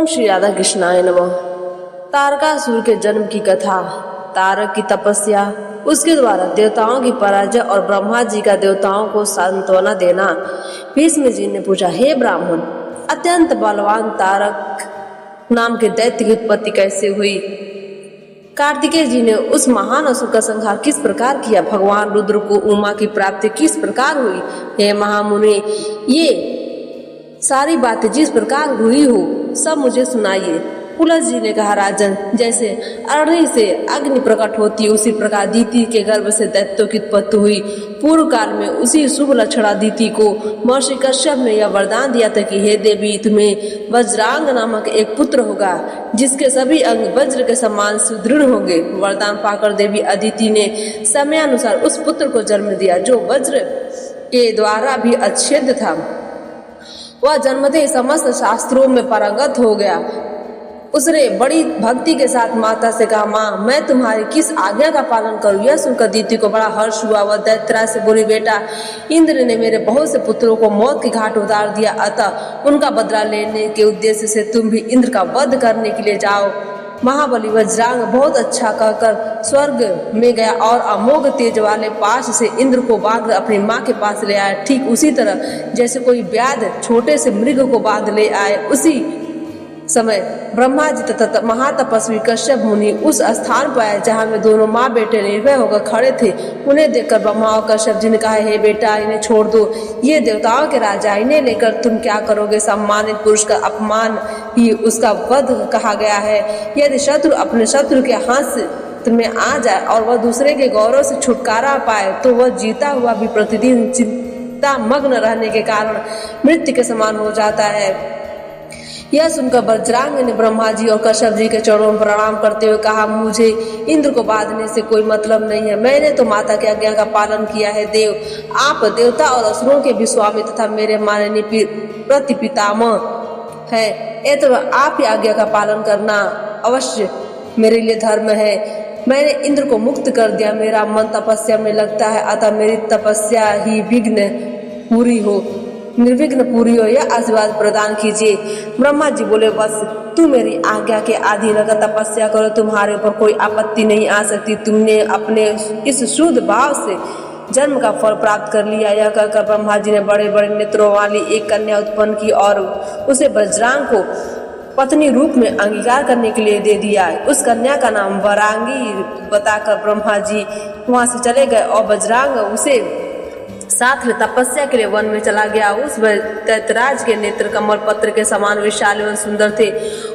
श्री राधा कृष्णाय नमः। तारकासुर के जन्म की कथा। तारक की तपस्या, उसके द्वारा देवताओं की पराजय और ब्रह्मा जी का देवताओं को सांत्वना देना। भीष्म जी ने पूछा, हे ब्राह्मण, अत्यंत बलवान तारक नाम के दैत्य की उत्पत्ति कैसे हुई? कार्तिकेय जी ने उस महान असुर का संहार किस प्रकार किया? भगवान रुद्र को उमा की प्राप्ति किस प्रकार हुई? हे महामुनि, ये सारी बातें जिस प्रकार हुई हो सब मुझे सुनाइए। पुलह जी ने कहा, राजन, जैसे अग्नि से अग्नि प्रकट होती उसी प्रकार दीति के गर्भ से दैत्यों की उत्पत्ति हुई। पूर्व काल में उसी शुभ लक्षणा दीति को महर्षि कश्यप ने यह वरदान दिया था कि हे देवी, तुम्हें वज्रांग नामक एक पुत्र होगा जिसके सभी अंग वज्र के समान सुदृढ़ होंगे। वरदान पाकर देवी अदिति ने समयानुसार उस पुत्र को जन्म दिया जो वज्र के द्वारा भी अच्छेद्य था। वह जन्मते ही समस्त शास्त्रों में पारंगत हो गया। उसने बड़ी भक्ति के साथ माता से कहा, माँ, मैं तुम्हारी किस आज्ञा का पालन करूं? यह सुनकर दीति को बड़ा हर्ष हुआ। वह दैत्यराज से बोली, बेटा, इंद्र ने मेरे बहुत से पुत्रों को मौत की घाट उतार दिया, अतः उनका बदला लेने के उद्देश्य से तुम भी इंद्र का वध करने के लिए जाओ। महाबली वज्रांग बहुत अच्छा कहकर स्वर्ग में गया और अमोघ तेज वाले पाश से इंद्र को बांध अपनी माँ के पास ले आया। ठीक उसी तरह जैसे कोई व्याध छोटे से मृग को बांध ले आए, उसी समय ब्रह्मा जी तथा महातपस्वी कश्यप मुनि उस स्थान पर आए जहाँ में दोनों माँ बेटे निर्भय होकर खड़े थे। उन्हें देखकर ब्रह्मा और कश्यप जी ने कहा, हे बेटा, इन्हें छोड़ दो, ये देवताओं के राजा, इन्हें लेकर तुम क्या करोगे? सम्मानित पुरुष का अपमान ही उसका वध कहा गया है। यदि शत्रु अपने शत्रु के हाथ से तुम्हें आ जाए और वह दूसरे के गौरव से छुटकारा पाए तो वह जीता हुआ भी प्रतिदिन चिंता मग्न रहने के कारण मृत्यु के समान हो जाता है। यह सुनकर वज्रांग ने ब्रह्मा जी और कश्यप जी के चरणों में प्रणाम करते हुए कहा, मुझे इंद्र को बांधने से कोई मतलब नहीं है। मैंने तो माता की आज्ञा का पालन किया है। देव, आप देवता और असुरों के भी स्वामी तथा मेरे माननीय प्रतिपितामह है, तो आप ही आज्ञा का पालन करना अवश्य मेरे लिए धर्म है। मैंने इंद्र को मुक्त कर दिया। मेरा मन तपस्या में लगता है, अतः मेरी तपस्या ही निर्विघ्न पूरी हो, यह आशीर्वाद प्रदान कीजिए। ब्रह्मा जी बोले, बस तू मेरी आज्ञा के अधीन रहकर तपस्या करो, तुम्हारे ऊपर कोई आपत्ति नहीं आ सकती। तुमने अपने इस शुद्ध भाव से जन्म का फल प्राप्त कर लिया। यह कहकर ब्रह्मा जी ने बड़े बड़े नेत्रों वाली एक कन्या उत्पन्न की और उसे वज्रांग को पत्नी रूप में अंगीकार करने के लिए दे दिया। उस कन्या का नाम वरांगी बताकर ब्रह्मा जी वहां से चले गए और वज्रांग उसे साथ में तपस्या के लिए वन में चला गया। उस दैत्यराज के नेत्र कमल पत्र के समान विशाल एवं सुंदर थे।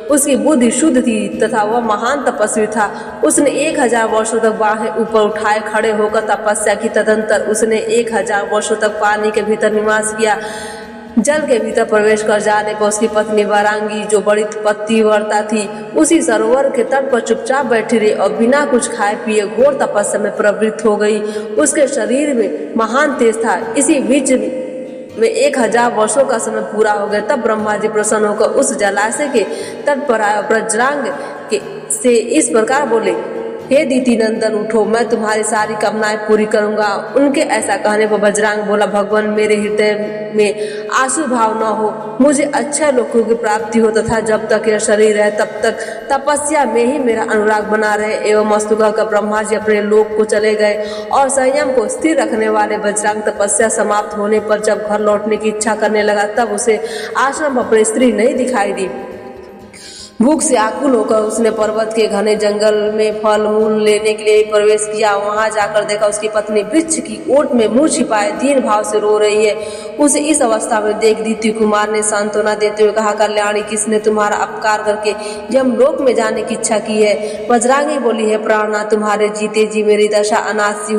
उसकी बुद्धि शुद्ध थी तथा वह महान तपस्वी था। उसने 1000 वर्षों तक बाहें ऊपर उठाए खड़े होकर तपस्या की। तदंतर उसने 1000 वर्षों तक पानी के भीतर निवास किया। जल के भीतर प्रवेश कर जाने पर उसकी पत्नी वारांगी, जो बड़ी पतिव्रता थी, उसी सरोवर के तट पर चुपचाप बैठी रही और बिना कुछ खाए पिए घोर तपस्या में प्रवृत्त हो गई। उसके शरीर में महान तेज था। इसी बीच में 1000 वर्षों का समय पूरा हो गया। तब ब्रह्मा जी प्रसन्न होकर उस जलाशय के तट पर आए। वज्रांग से इस प्रकार बोले, हे दीति नंदन, उठो, मैं तुम्हारी सारी कामनाएं पूरी करूंगा। उनके ऐसा कहने पर वज्रांग बोला, भगवान, मेरे हृदय में आसु भाव न हो, मुझे अच्छे लोगों की प्राप्ति हो तथा जब तक यह शरीर है तब तक तपस्या में ही मेरा अनुराग बना रहे। एवं मस्तु कहकर ब्रह्मा जी अपने लोक को चले गए और संयम को स्थिर रखने वाले वज्रांग तपस्या समाप्त होने पर जब घर लौटने की इच्छा करने लगा तब उसे आश्रम में अपनी स्त्री नहीं दिखाई दी। भूख से आकुल होकर उसने पर्वत के घने जंगल में फल मूल लेने के लिए प्रवेश किया। वहां जाकर देखा उसकी पत्नी वृक्ष की ओट में मुंह छिपाए दीन भाव से रो रही है। उसे इस अवस्था में देख दीति कुमार ने सांत्वना देते हुए कहा, कल्याणी, किसने तुम्हारा अपकार करके यमलोक में जाने की इच्छा की है? वज्रांगी बोली, है प्राणनाथ, तुम्हारे जीते जी मेरी दशा अनासी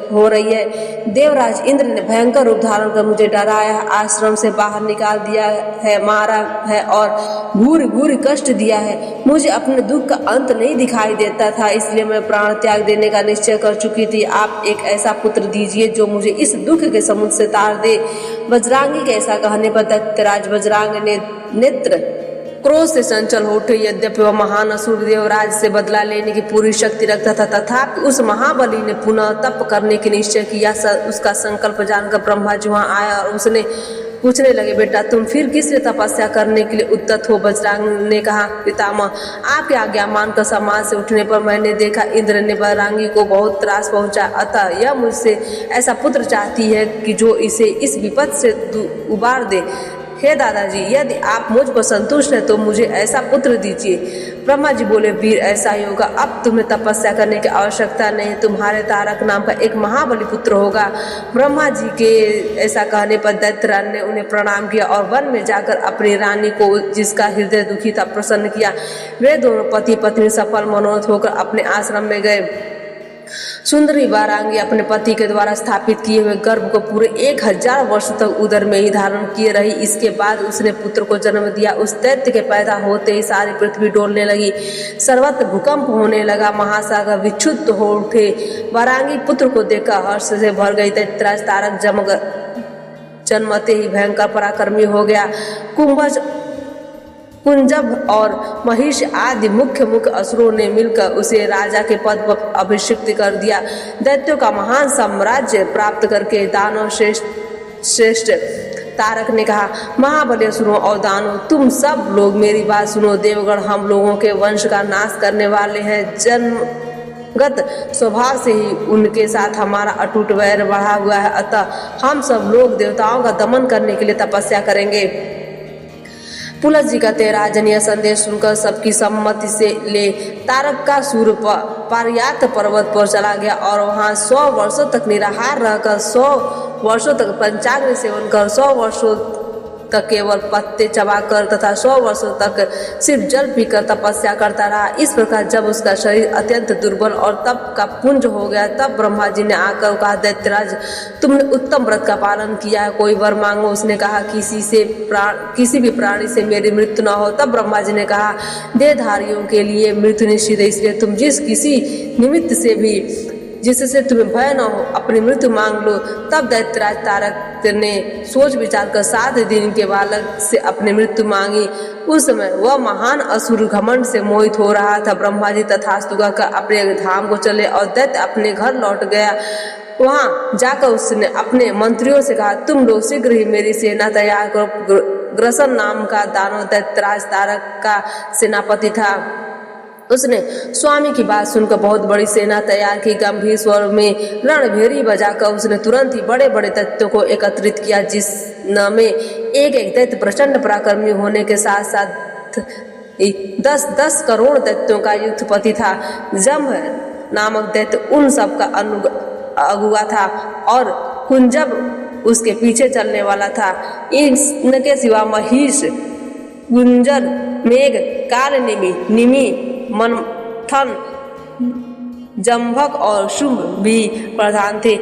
हो रही है। देवराज इंद्र ने भयंकर रूप धारण कर मुझे डराया, आश्रम से बाहर निकाल दिया है, मारा है और घूर कष्ट दिया है। मुझे अपने दुख का अंत नहीं दिखाई देता था, इसलिए मैं प्राण त्याग देने का निश्चय कर चुकी थी। आप एक ऐसा पुत्र दीजिए जो मुझे इस दुख के समुद्र से तार दे। वज्रांगी के ऐसा कहने पर दैत्यराज वज्रांग ने नेत्र क्रोध से चंचल हो उठे। यद्यपि वह महान असुर देवराज से बदला लेने की पूरी शक्ति रखता था, तथापि उस महाबली ने पुनः तप करने की निश्चय किया। उसका संकल्प जानकर ब्रह्मा जी वहां आया और उसने पूछने लगे, बेटा तुम फिर किस लिए तपस्या करने के लिए उद्यत हो? बजरंग ने कहा, पितामह आपके आज्ञा मानकर समाज से उठने पर मैंने देखा इंद्र ने बजरंगी को बहुत त्रास पहुंचा, अतः यह मुझसे ऐसा पुत्र चाहती है कि जो इसे इस विपद से उबार दे। हे दादाजी, यदि आप मुझ पर संतुष्ट हैं तो मुझे ऐसा पुत्र दीजिए। ब्रह्मा जी बोले, वीर ऐसा ही होगा, अब तुम्हें तपस्या करने की आवश्यकता नहीं, तुम्हारे तारक नाम का एक महाबली पुत्र होगा। ब्रह्मा जी के ऐसा कहने पर दैत्यराज ने उन्हें प्रणाम किया और वन में जाकर अपनी रानी को, जिसका हृदय दुखी था, प्रसन्न किया। वे दोनों पति पत्नी सफल मनोरथ होकर अपने आश्रम में गए। सुंदरी वारांगी अपने पति के द्वारा स्थापित किए हुए गर्भ को पूरे 1000 वर्ष तक उदर में ही धारण किए रही। इसके बाद उसने पुत्र को जन्म दिया। उस दैत्य के पैदा होते ही सारी पृथ्वी डोलने लगी, सर्वत्र भूकंप होने लगा, महासागर विक्षुब्ध हो उठे। वारांगी पुत्र को देखकर हर्ष से भर गई। दैत्यराज तारक जन्मते ही भयंकर पराक्रमी हो गया। कुंजब और महिष आदि मुख्य असुरों ने मिलकर उसे राजा के पद पर अभिषिक्त कर दिया। दैत्यों का महान साम्राज्य प्राप्त करके दानव श्रेष्ठ तारक ने कहा, महाबली असुरों और दानव, तुम सब लोग मेरी बात सुनो। देवगण हम लोगों के वंश का नाश करने वाले हैं। जन्मगत स्वभाव से ही उनके साथ हमारा अटूट वैर बढ़ा हुआ है, अतः हम सब लोग देवताओं का दमन करने के लिए तपस्या करेंगे। पुलस जी का राजनीय संदेश सुनकर सबकी सम्मति से ले तारक का सूर पारियात पर्वत पर चला गया और वहां 100 वर्षों तक निराहार रहकर, 100 वर्षों तक पंचाग्नि सेवन कर, 100 वर्षों तक केवल पत्ते चबाकर तथा 100 वर्षों तक सिर्फ जल पीकर तपस्या करता रहा। इस प्रकार जब उसका शरीर अत्यंत दुर्बल और तप का पुंज हो गया, तब ब्रह्मा जी ने आकर कहा, दैत्यराज तुमने उत्तम व्रत का पालन किया है, कोई वर मांगो। उसने कहा, किसी भी प्राणी से मेरी मृत्यु न हो। तब ब्रह्मा जी ने कहा, देहधारियों के लिए मृत्यु निश्चित है, इसलिए तुम जिस किसी निमित्त से भी जिससे तुम्हें भय न हो अपनी मृत्यु मांग लो। तब दैत्यराज तारक ने सोच विचार कर 7 दिन के बालक से अपनी मृत्यु मांगी। उस समय वह महान असुर घमंड से मोहित हो रहा था। ब्रह्मा जी तथास्तु कहकर अपने धाम को चले और दैत्य अपने घर लौट गया। वहां जाकर उसने अपने मंत्रियों से कहा, तुम लोग शीघ्र ही मेरी सेना तैयार करो। ग्रसन नाम का दानव दैत्यराज तारक का सेनापति था। उसने स्वामी की बात सुनकर बहुत बड़ी सेना तैयार की। गंभीर स्वर में रणभेरी बजाकर उसने तुरंत ही बड़े बड़े दैत्यों को एकत्रित किया, जिसमें एक दैत्य प्रचंड पराक्रमी होने के साथ साथ 10 करोड़ दैत्यों का युद्धपति था। जम्भ नामक दैत्य उन सब का अगुआ था और कुंजब उसके पीछे चलने वाला था। इनके सिवा महिष, गुंजर, मेघ, काल निमि, मंथन, जंभक और शुभ भी प्रधान थे।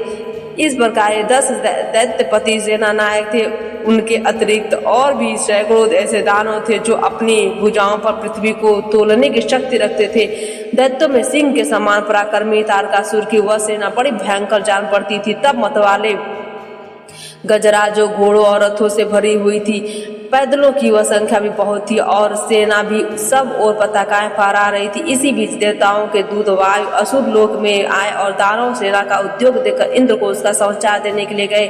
इस प्रकार 10 दैत्यपति सेना नायक थे। उनके अतिरिक्त और भी सैकड़ों ऐसे दानव थे जो अपनी भुजाओं पर पृथ्वी को तोलने की शक्ति रखते थे। दैत्यों में सिंह के समान पराक्रमी तारकासुर की वह सेना बड़ी भयंकर जान पड़ती थी। तब मतवाले गजराजों, घोड़ों और रथों से भरी हुई थी। पैदलों की वह संख्या भी बहुत थी और सेना भी सब और पताकाएं फहरा रही थी। इसी बीच देवताओं के दूत वायु असुर लोक में आए और दानव सेना का उद्योग देखकर इंद्र को उसका समाचार देने के लिए गए।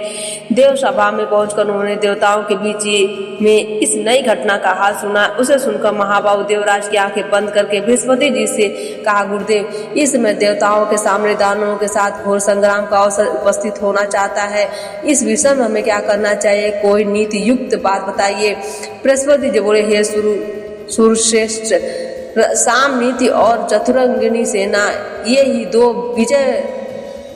देव सभा में पहुंचकर उन्होंने देवताओं के बीच में इस नई घटना का हाल सुना। उसे सुनकर महाबाहु देवराज की आंखें बंद करके बृहस्पति जी से कहा, गुरुदेव, इस समय देवताओं के सामने दानवों के साथ घोर संग्राम का अवसर उपस्थित होना चाहता है। इस विषय में हमें क्या करना चाहिए? कोई नीति युक्त बात बताइए। बृहस्पति जी बोले, हे सुरश्रेष्ठ, साम नीति और चतुरंगिनी सेना, ये ही 2 विजय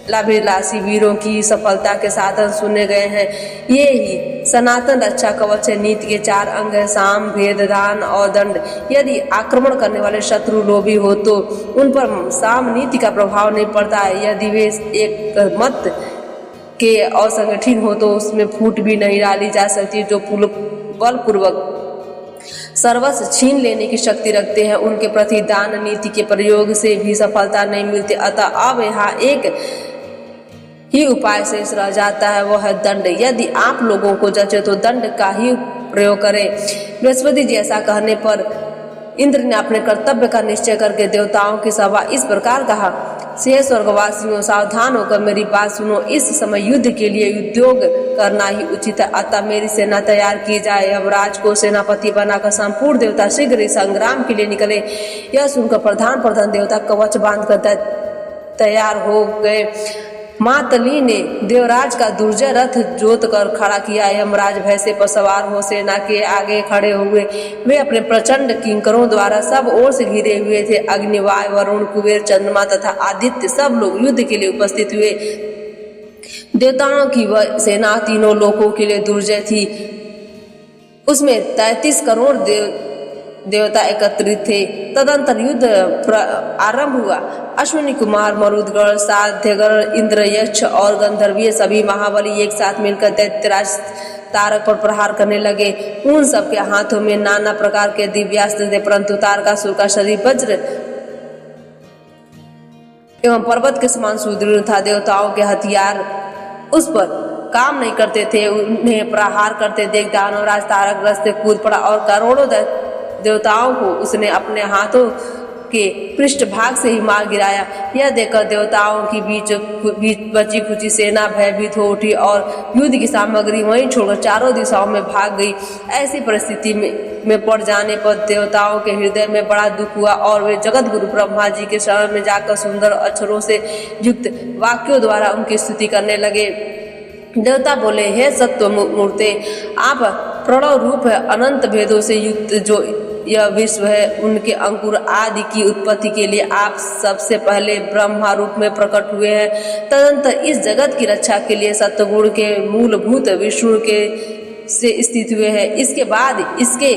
लाभिलासी वीरों की सफलता के साधन सुने गए हैं। ये ही सनातन रक्षा कवच है। नीति के 4 अंग है, साम, भेद, दान और दंड। यदि आक्रमण करने वाले शत्रु लोभी हो तो उन पर साम नीति का प्रभाव नहीं पड़ता है। यदि वे एक मत के असंगठित हो तो उसमें फूट भी नहीं डाली जा सकती। जो बलपूर्वक सर्वस्व छीन लेने की शक्ति रखते हैं, उनके प्रति दान नीति के प्रयोग से भी सफलता नहीं मिलती। अतः अब यहाँ एक ही उपाय शेष रह जाता है, वह है दंड। यदि आप लोगों को जचे तो दंड का ही प्रयोग करें। बृहस्पति जी ऐसा कहने पर इंद्र ने अपने कर्तव्य का निश्चय करके देवताओं की सभा इस प्रकार कहा, हे स्वर्गवासियों, सावधान होकर मेरी बात सुनो। इस समय युद्ध के लिए उद्योग करना ही उचित है, अतः मेरी सेना तैयार की जाए। यमराज को सेनापति बनाकर संपूर्ण देवता शीघ्र ही संग्राम के लिए निकले। यह सुनकर प्रधान देवता कवच बांधकर तैयार हो गए। मातली ने देवराज का दुर्जय रथ जोत कर खड़ा किया। यमराज भैंसे पर सवार हो सेना के आगे खड़े हुए। वे अपने प्रचंड किंकरों द्वारा सब ओर से घिरे हुए थे। अग्नि, वायु, वरुण, कुबेर, चंद्रमा तथा आदित्य सब लोग युद्ध के लिए उपस्थित हुए। देवताओं की वह सेना तीनों लोकों के लिए दुर्जय थी। उसमें 33 करोड़ देवता एकत्रित थे। तदंतर युद्ध आरंभ हुआ। अश्विनी कुमार, मरुदगण, साध्यगण, इंद्र, यक्ष और गंधर्वीय सभी महाबली एक साथ मिलकर दैत्यराज तारक पर प्रहार करने लगे। उन सबके हाथों में नाना प्रकार के दिव्यास्त्र थे, परंतु तारकासुर का शरीर वज्र एवं पर्वत के समान सुदृढ़ था। देवताओं के हथियार उस पर काम नहीं करते थे। उन्हें प्रहार करते देख दानवराज तारक रथ से कूद पड़ा और करोड़ों देवताओं को उसने अपने हाथों के पृष्ठभाग से ही मार गिराया। यह देखकर देवताओं की बीच बची खुची सेना भयभीत हो उठी और युद्ध की सामग्री वहीं छोड़कर चारों दिशाओं में भाग गई। ऐसी परिस्थिति में पड़ जाने पर देवताओं के हृदय में बड़ा दुख हुआ और वे जगत गुरु ब्रह्मा जी के शरण में जाकर सुंदर अक्षरों से युक्त वाक्यों द्वारा उनकी स्तुति करने लगे। देवता बोले, हे सत्व मूर्ते, आप प्रणव रूप है, अनंत भेदों से युक्त जो यह विश्व है, उनके अंकुर आदि की उत्पत्ति के लिए आप सबसे पहले ब्रह्मा रूप में प्रकट हुए हैं। तदंतर इस जगत की रक्षा के लिए सत्वगुण के मूलभूत विष्णु के से स्थित हुए हैं। इसके बाद इसके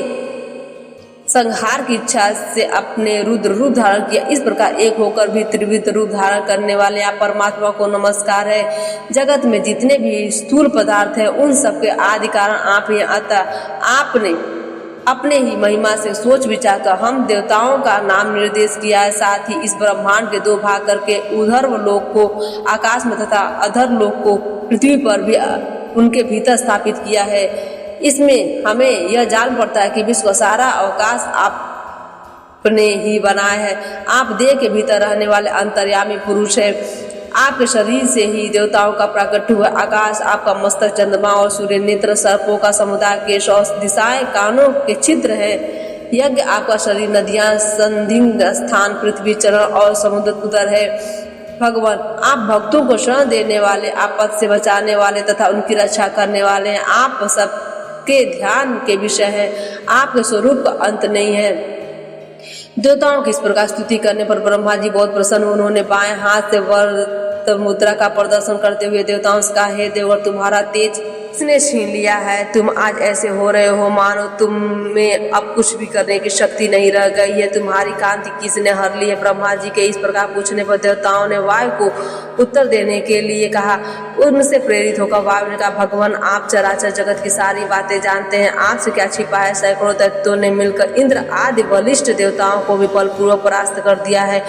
संहार की इच्छा से अपने रुद्र रूप धारण किया। इस प्रकार एक होकर भी त्रिविध रूप धारण करने वाले आप परमात्मा को नमस्कार है। जगत में जितने भी स्थूल पदार्थ है उन सबके आदि कारण आप ही, अतः आपने अपने ही महिमा से सोच विचार कर हम देवताओं का नाम निर्देश किया है। साथ ही इस ब्रह्मांड के 2 भाग करके ऊर्ध्व लोक को आकाश में तथा अधर लोक को पृथ्वी पर भी उनके भीतर स्थापित किया है। इसमें हमें यह जान पड़ता है कि विश्व का सारा अवकाश आपने ही बनाया है। आप देह के भीतर रहने वाले अंतर्यामी पुरुष है। आपके शरीर से ही देवताओं का प्राकट हुआ। आकाश आपका मस्तक, चंद्रमा और सूर्य नेत्र, सर्पों का समुदाय, केश और दिशाएं कानों के छिद्र है। यज्ञ आपका शरीर, नदियां संदिग्ध स्थान, पृथ्वी, चरण और समुद्र उदर है। भगवान आप भक्तों को शरण देने वाले, आपद से बचाने वाले तथा उनकी रक्षा करने वाले हैं। आप सबके ध्यान के विषय है। आपके स्वरूप का अंत नहीं है। देवताओं की इस प्रकार स्तुति करने पर ब्रह्मा जी बहुत प्रसन्न। उन्होंने बाएं हाथ से वरद मुद्रा का प्रदर्शन करते हुए देवताओं से कहा, हे देवर, तुम्हारा तेज किसने छीन लिया है? तुम आज ऐसे हो रहे हो मानो तुम में अब कुछ भी करने की शक्ति नहीं रह गई है। तुम्हारी कांति किसने हर ली है? ब्रह्मा जी के इस प्रकार पूछने पर देवताओं ने वायु को उत्तर देने के लिए कहा। उनसे प्रेरित होकर वायु ने कहा, भगवान आप चराचर जगत की सारी बातें जानते हैं, आपसे क्या छिपा है? सैकड़ों दैत्यों ने मिलकर इंद्र आदि बलिष्ठ देवताओं को भी बलपूर्वक परास्त कर दिया है।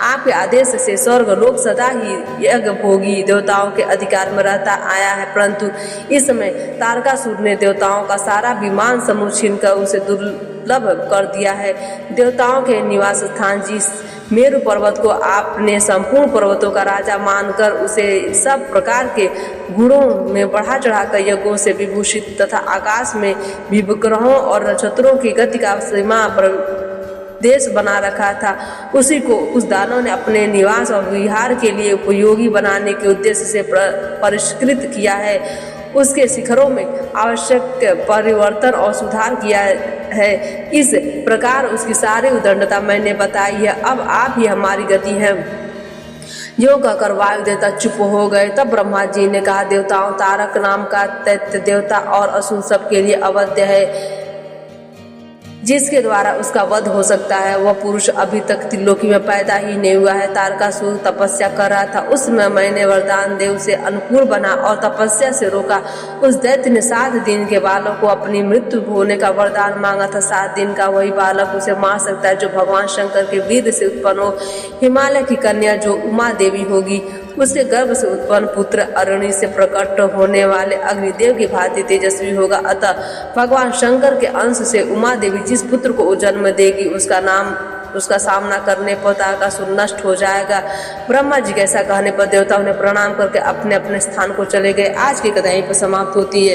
आपके आदेश से स्वर्ग लोक सदा ही यज्ञ भोगी देवताओं के अधिकार में रहता आया है, परंतु इस समय तारकासुर ने देवताओं का सारा विमान समूह छीनकर उसे दुर्लभ कर दिया है। देवताओं के निवास स्थान जिस मेरु पर्वत को आपने संपूर्ण पर्वतों का राजा मानकर उसे सब प्रकार के गुणों में बढ़ा चढ़ाकर यज्ञों से विभूषित तथा आकाश में विग्रहों और नक्षत्रों की गति का सीमा पर देश बना रखा था, उसी को उस दानव ने अपने निवास और विहार के लिए उपयोगी बनाने के उद्देश्य से परिष्कृत किया है। उसके शिखरों में आवश्यक परिवर्तन और सुधार किया है। इस प्रकार उसकी सारी उदंडता मैंने बताई है। अब आप ही हमारी गति है। जो कहकर वायु देवता चुप हो गए। तब ब्रह्मा जी ने कहा, देवताओं, तारक नाम का दैत्य देवता और असुर सबके लिए अवध्य है, जिसके द्वारा उसका वध हो सकता है। वह पुरुष अभी तक त्रिलोकी में पैदा ही नहीं हुआ है। तारकासुर तपस्या कर रहा था, उसमें मैंने वरदान दे उसे अनुकूल बना और तपस्या से रोका। उस दैत्य ने 7 दिन के बालक को अपनी मृत्यु होने का वरदान मांगा था। 7 दिन का वही बालक उसे मार सकता है जो भगवान शंकर के वीर्य से उत्पन्न हो। हिमालय की कन्या जो उमा देवी होगी, उसके गर्भ से उत्पन्न पुत्र अरुणी से प्रकट होने वाले अग्निदेव की भांति तेजस्वी होगा। अतः भगवान शंकर के अंश से उमा देवी जिस पुत्र को जन्म देगी उसका सामना करने पर तारकासुर नष्ट हो जाएगा। ब्रह्मा जी के ऐसा कहने पर देवता उन्हें प्रणाम करके अपने अपने स्थान को चले गए। आज की कथा यहीं पर समाप्त होती है।